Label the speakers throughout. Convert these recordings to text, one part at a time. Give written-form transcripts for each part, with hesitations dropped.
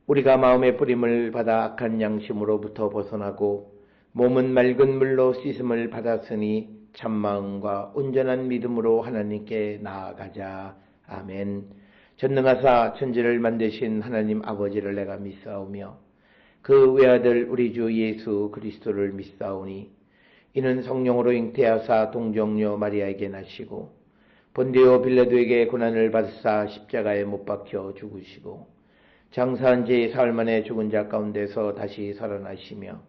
Speaker 1: 우리가 마음의 뿌림을 받아 악한 양심으로부터 벗어나고 몸은 맑은 물로 씻음을 받았으니 참마음과 온전한 믿음으로 하나님께 나아가자. 아멘. 전능하사 천지를 만드신 하나님 아버지를 내가 믿사오며 그 외아들 우리 주 예수 그리스도를 믿사오니 이는 성령으로 잉태하사 동정녀 마리아에게 나시고 본디오 빌라도에게 고난을 받으사 십자가에 못 박혀 죽으시고 장사한 지 사흘 만에 죽은 자 가운데서 다시 살아나시며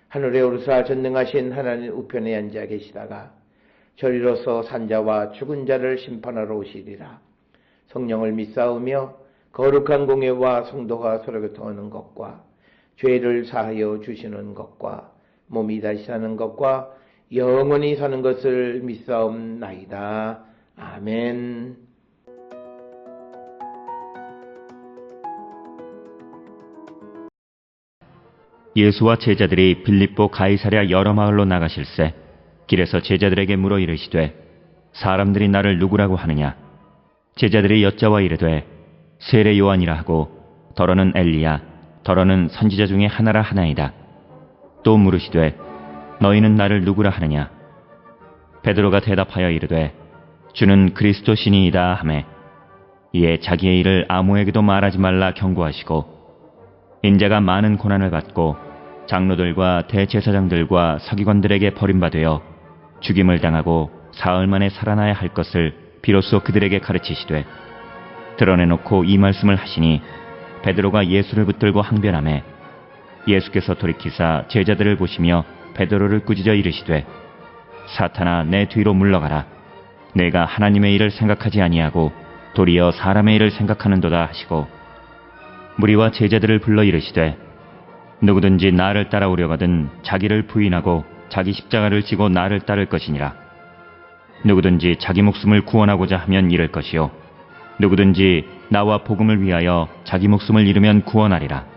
Speaker 1: 하늘에 오르사 전능하신 하나님 우편에 앉아 계시다가 저리로서 산자와 죽은 자를 심판하러 오시리라. 성령을 믿사오며 거룩한 공예와 성도가 서로 교통하는 것과 죄를 사하여 주시는 것과 몸이 다시 사는 것과 영원히 사는 것을 믿사옵나이다. 아멘.
Speaker 2: 예수와 제자들이 빌립보 가이사랴 여러 마을로 나가실새 길에서 제자들에게 물어 이르시되 사람들이 나를 누구라고 하느냐? 제자들이 여짜와 이르되 세례 요한이라 하고 더러는 엘리야 더러는 선지자 중에 하나라 하나이다. 또 물으시되 너희는 나를 누구라 하느냐? 베드로가 대답하여 이르되 주는 그리스도 신이이다 하매 이에 자기의 일을 아무에게도 말하지 말라 경고하시고 인자가 많은 고난을 받고 장로들과 대제사장들과 서기관들에게 버림받아 죽임을 당하고 사흘 만에 살아나야 할 것을 비로소 그들에게 가르치시되 드러내놓고 이 말씀을 하시니 베드로가 예수를 붙들고 항변하매 예수께서 돌이키사 제자들을 보시며 베드로를 꾸짖어 이르시되 사탄아 내 뒤로 물러가라. 내가 하나님의 일을 생각하지 아니하고 도리어 사람의 일을 생각하는도다 하시고 무리와 제자들을 불러 이르시되 누구든지 나를 따라오려거든 자기를 부인하고 자기 십자가를 지고 나를 따를 것이니라. 누구든지 자기 목숨을 구원하고자 하면 잃을 것이요 누구든지 나와 복음을 위하여 자기 목숨을 잃으면 구원하리라.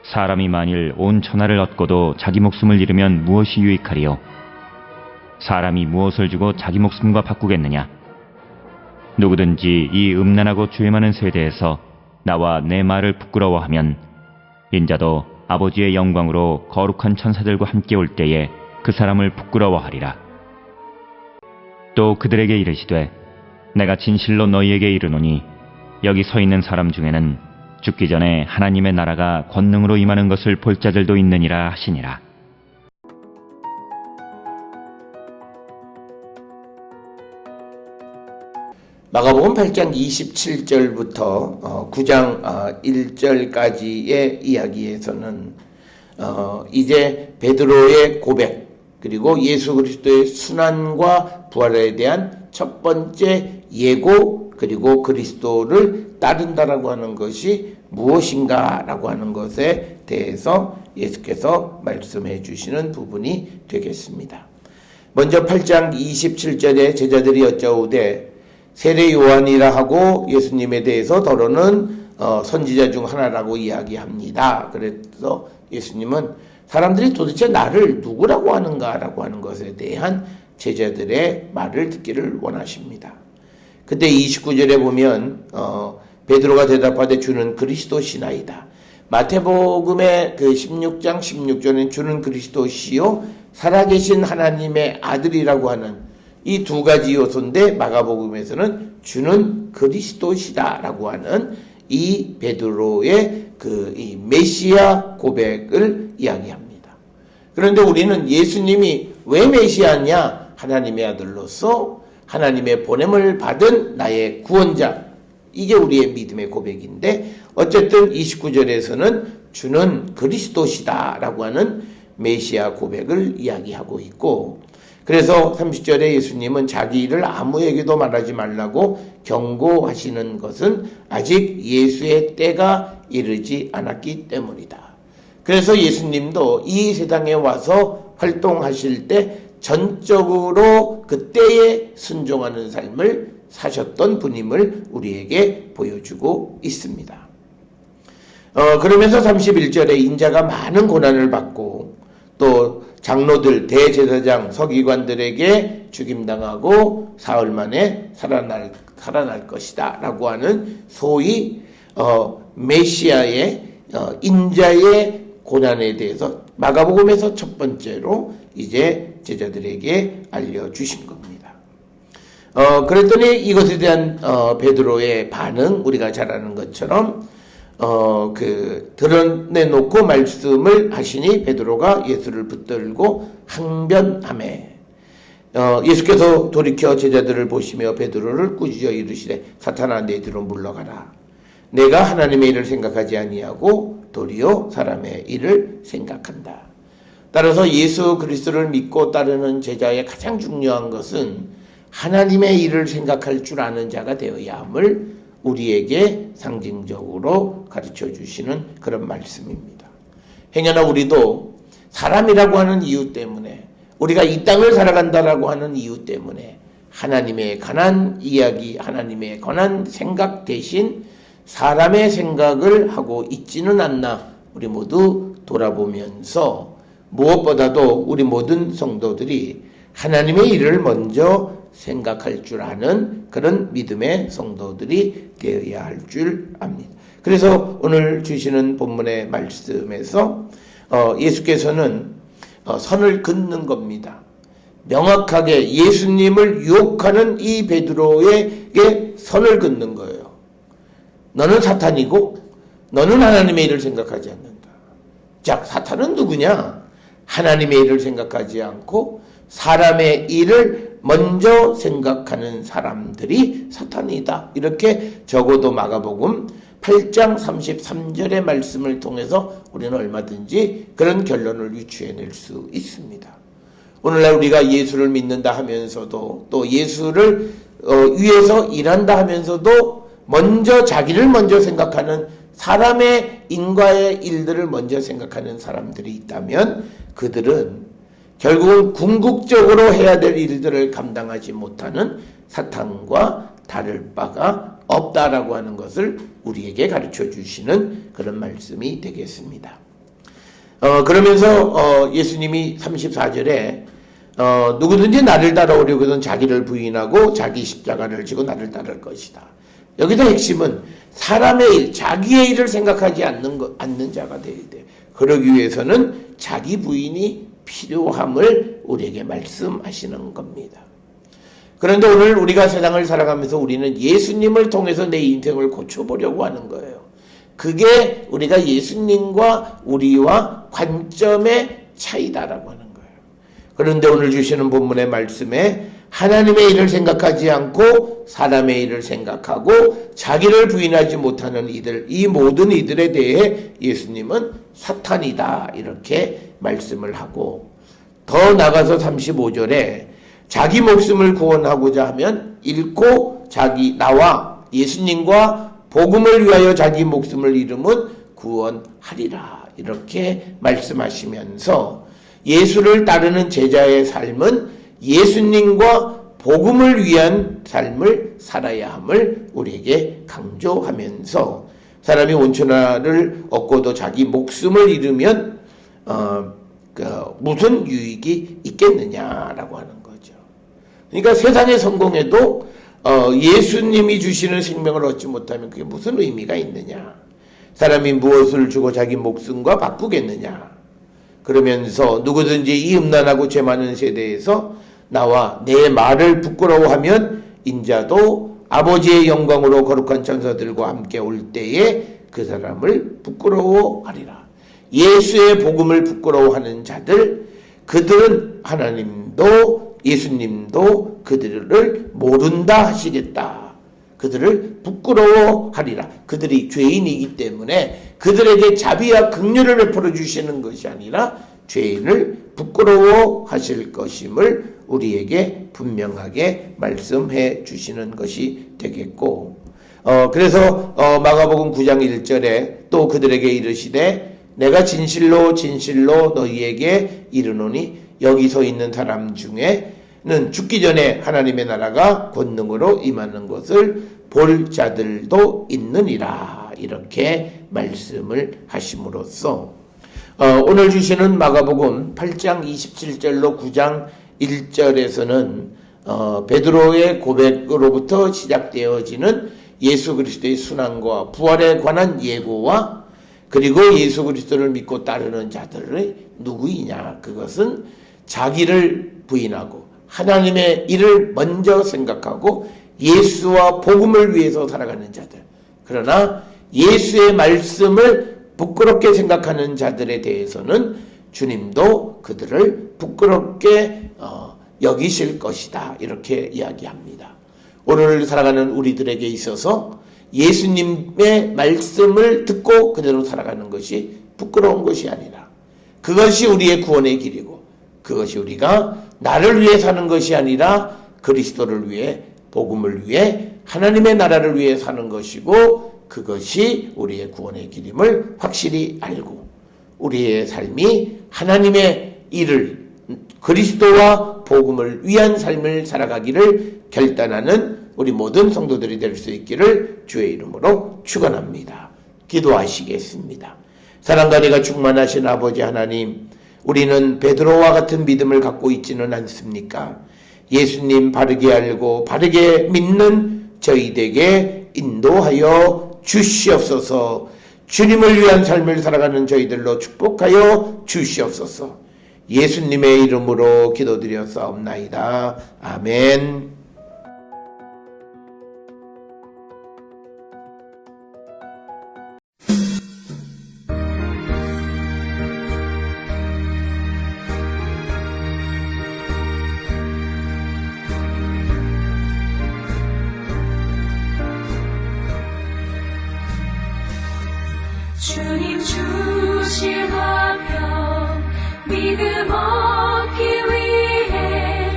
Speaker 2: 사람이 만일 온 천하를 얻고도 자기 목숨을 잃으면 무엇이 유익하리요? 사람이 무엇을 주고 자기 목숨과 바꾸겠느냐? 누구든지 이 음란하고 죄 많은 세대에서 나와 내 말을 부끄러워하면 인자도 아버지의 영광으로 거룩한 천사들과 함께 올 때에 그 사람을 부끄러워하리라. 또 그들에게 이르시되 내가 진실로 너희에게 이르노니 여기 서 있는 사람 중에는 죽기 전에 하나님의 나라가 권능으로 임하는 것을 볼 자들도 있느니라 하시니라.
Speaker 1: 마가복음 8장 27절부터 9장 1절까지의 이야기에서는 이제 베드로의 고백 그리고 예수 그리스도의 순환과 부활에 대한 첫 번째 예고 그리고 그리스도를 따른다라고 하는 것이 무엇인가라고 하는 것에 대해서 예수께서 말씀해 주시는 부분이 되겠습니다. 먼저 8장 27절에 제자들이 여짜오되 세례 요한이라 하고 예수님에 대해서 더러는 선지자 중 하나라고 이야기합니다. 그래서 예수님은 사람들이 도대체 나를 누구라고 하는가라고 하는 것에 대한 제자들의 말을 듣기를 원하십니다. 그때 29절에 보면 베드로가 대답하되 주는 그리스도시나이다. 마태복음의 그 16장 16절에는 주는 그리스도시요 살아계신 하나님의 아들이라고 하는 이 두 가지 요소인데 마가복음에서는 주는 그리스도시다라고 하는 이 베드로의 이 메시아 고백을 이야기합니다. 그런데 우리는 예수님이 왜 메시아냐? 하나님의 아들로서 하나님의 보냄을 받은 나의 구원자. 이게 우리의 믿음의 고백인데 어쨌든 29절에서는 주는 그리스도시다라고 하는 메시아 고백을 이야기하고 있고 그래서 30절에 예수님은 자기 일을 아무에게도 말하지 말라고 경고하시는 것은 아직 예수의 때가 이르지 않았기 때문이다. 그래서 예수님도 이 세상에 와서 활동하실 때 전적으로 그 때에 순종하는 삶을 사셨던 분임을 우리에게 보여주고 있습니다. 그러면서 31절에 인자가 많은 고난을 받고 또 장로들, 대제사장, 서기관들에게 죽임당하고 사흘 만에 살아날 것이다 라고 하는 소위 메시아의 인자의 고난에 대해서 마가복음에서 첫 번째로 이제 제자들에게 알려주신 겁니다. 그랬더니 이것에 대한 베드로의 반응, 우리가 잘 아는 것처럼 드러내놓고 말씀을 하시니 베드로가 예수를 붙들고 항변하매 예수께서 돌이켜 제자들을 보시며 베드로를 꾸짖어 이르시되 사탄아 내 뒤로 물러가라. 내가 하나님의 일을 생각하지 아니하고 도리어 사람의 일을 생각한다. 따라서 예수 그리스도를 믿고 따르는 제자의 가장 중요한 것은 하나님의 일을 생각할 줄 아는 자가 되어야 함을 우리에게 상징적으로 가르쳐 주시는 그런 말씀입니다. 행여나 우리도 사람이라고 하는 이유 때문에, 우리가 이 땅을 살아간다라고 하는 이유 때문에 하나님에 관한 이야기, 하나님에 관한 생각 대신 사람의 생각을 하고 있지는 않나 우리 모두 돌아보면서 무엇보다도 우리 모든 성도들이 하나님의 일을 먼저 생각할 줄 아는 그런 믿음의 성도들이 되어야 할 줄 압니다. 그래서 오늘 주시는 본문의 말씀에서 예수께서는 선을 긋는 겁니다. 명확하게 예수님을 유혹하는 이 베드로에게 선을 긋는 거예요. 너는 사탄이고 너는 하나님의 일을 생각하지 않는다. 자, 사탄은 누구냐? 하나님의 일을 생각하지 않고 사람의 일을 먼저 생각하는 사람들이 사탄이다. 이렇게 적어도 마가복음 8장 33절의 말씀을 통해서 우리는 얼마든지 그런 결론을 유추해낼 수 있습니다. 오늘날 우리가 예수를 믿는다 하면서도 또 예수를 위해서 일한다 하면서도 자기를 먼저 생각하는 사람의 인과의 일들을 먼저 생각하는 사람들이 있다면 그들은 결국은 궁극적으로 해야 될 일들을 감당하지 못하는 사탄과 다를 바가 없다라고 하는 것을 우리에게 가르쳐 주시는 그런 말씀이 되겠습니다. 그러면서 예수님이 34절에 누구든지 나를 따라오려거든 자기를 부인하고 자기 십자가를 지고 나를 따를 것이다. 여기서 핵심은 사람의 일, 자기의 일을 생각하지 않는 자가 되어야 돼. 그러기 위해서는 자기 부인이 필요함을 우리에게 말씀하시는 겁니다. 그런데 오늘 우리가 세상을 살아가면서 우리는 예수님을 통해서 내 인생을 고쳐보려고 하는 거예요. 그게 우리가 예수님과 우리와 관점의 차이다라고 하는 거예요. 그런데 오늘 주시는 본문의 말씀에 하나님의 일을 생각하지 않고 사람의 일을 생각하고 자기를 부인하지 못하는 이들, 이 모든 이들에 대해 예수님은 사탄이다 이렇게 말씀을 하고, 더 나가서 35절에 자기 목숨을 구원하고자 하면 잃고 나와 예수님과 복음을 위하여 자기 목숨을 잃으면 구원하리라 이렇게 말씀하시면서 예수를 따르는 제자의 삶은 예수님과 복음을 위한 삶을 살아야 함을 우리에게 강조하면서 사람이 온천하를 얻고도 자기 목숨을 잃으면 무슨 유익이 있겠느냐라고 하는 거죠. 그러니까 세상에 성공해도 예수님이 주시는 생명을 얻지 못하면 그게 무슨 의미가 있느냐. 사람이 무엇을 주고 자기 목숨과 바꾸겠느냐. 그러면서 누구든지 이 음란하고 죄 많은 세대에서 나와 내 말을 부끄러워하면 인자도 아버지의 영광으로 거룩한 천사들과 함께 올 때에 그 사람을 부끄러워하리라. 예수의 복음을 부끄러워하는 자들, 그들은 하나님도 예수님도 그들을 모른다 하시겠다. 그들을 부끄러워하리라. 그들이 죄인이기 때문에 그들에게 자비와 긍휼을 베풀어 주시는 것이 아니라 죄인을 부끄러워하실 것임을 우리에게 분명하게 말씀해 주시는 것이 되겠고, 그래서 마가복음 9장 1절에 또 그들에게 이르시되 내가 진실로 진실로 너희에게 이르노니 여기 서 있는 사람 중에는 죽기 전에 하나님의 나라가 권능으로 임하는 것을 볼 자들도 있느니라 이렇게 말씀을 하심으로써 오늘 주시는 마가복음 8장 27절로 9장 1절에서는 베드로의 고백으로부터 시작되어지는 예수 그리스도의 순환과 부활에 관한 예고와 그리고 예수 그리스도를 믿고 따르는 자들의 누구이냐? 그것은 자기를 부인하고 하나님의 일을 먼저 생각하고 예수와 복음을 위해서 살아가는 자들. 그러나 예수의 말씀을 부끄럽게 생각하는 자들에 대해서는 주님도 그들을 부끄럽게 여기실 것이다. 이렇게 이야기합니다. 오늘 살아가는 우리들에게 있어서 예수님의 말씀을 듣고 그대로 살아가는 것이 부끄러운 것이 아니라 그것이 우리의 구원의 길이고 그것이 우리가 나를 위해 사는 것이 아니라 그리스도를 위해 복음을 위해 하나님의 나라를 위해 사는 것이고 그것이 우리의 구원의 길임을 확실히 알고 우리의 삶이 하나님의 일을 그리스도와 복음을 위한 삶을 살아가기를 결단하는 우리 모든 성도들이 될 수 있기를 주의 이름으로 축원합니다. 기도하시겠습니다. 사랑과 은혜가 충만하신 아버지 하나님, 우리는 베드로와 같은 믿음을 갖고 있지는 않습니까? 예수님 바르게 알고 바르게 믿는 저희에게 인도하여 주시옵소서. 주님을 위한 삶을 살아가는 저희들로 축복하여 주시옵소서. 예수님의 이름으로 기도드렸사옵나이다. 아멘.
Speaker 3: 주님 주신 화평 믿음 얻기 위해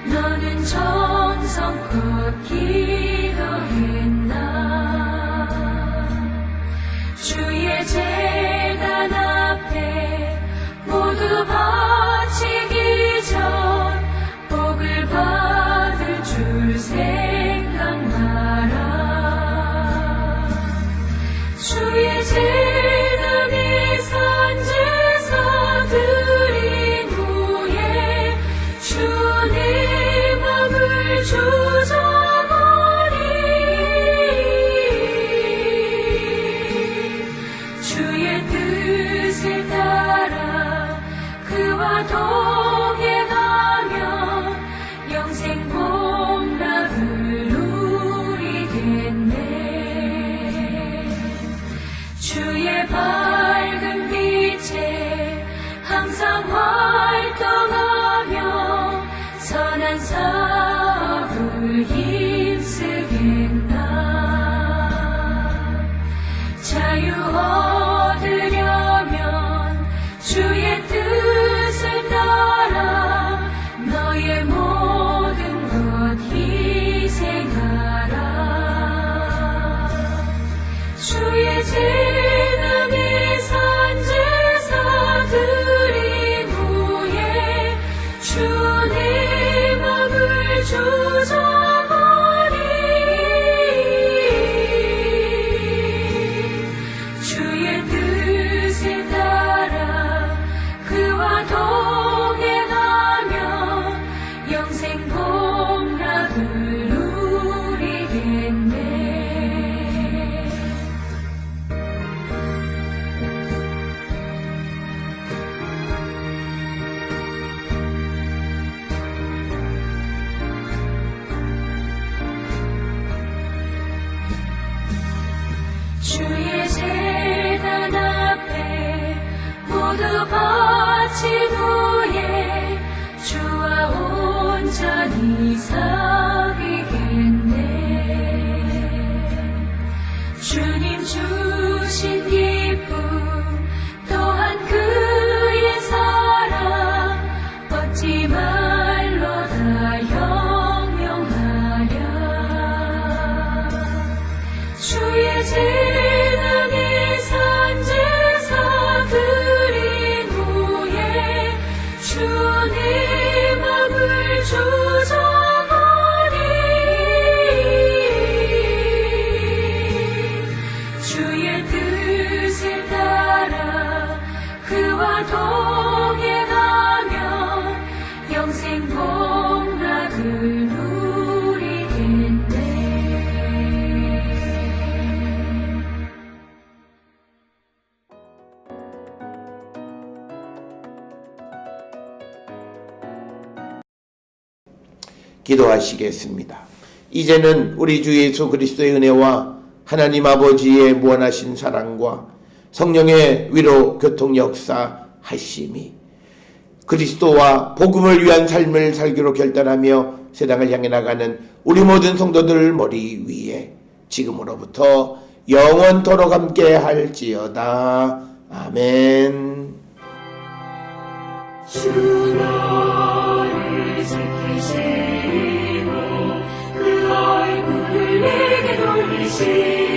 Speaker 3: 너는 정성껏 기도했나. 주의 제단 앞에 모두 바치기 전 복을 받을 줄 생각나라. 주의 제단에 산제사 드린 후에 주의 맘을 주저버리 주의 뜻에 따라 그와 동행하며 영생 복락을 누리겠네. 주의 밝은 빛에 항상 활동하며 선한 사업을 힘쓰겠나. 자유 얻으려면 주의 뜻을 따라 너의 모든 것 희생하라. 주의 제단에 산제사 드린 후에 주의 맘을 주저버리 주의 뜻에 따라 그와 동행하며 영생 복락을 누리겠네. 주의 제단 앞에 모두 바친 후에 주와 온전히 사귀겠네. 주님 주신 기쁨 또한 그의 사랑 얻지 말로 다 영영하랴. 주의 제단에 산제사 드린 후에
Speaker 1: 기도하시겠습니다. 이제는 우리 주 예수 그리스도의 은혜와 하나님 아버지의 무한하신 사랑과 성령의 위로 교통 역사 하심이 그리스도와 복음을 위한 삶을 살기로 결단하며 세상을 향해 나가는 우리 모든 성도들 머리 위에 지금으로부터 영원토록 함께 할지어다. 아멘.
Speaker 3: 주 너를 지키시고 그 얼굴을 내게 돌리시고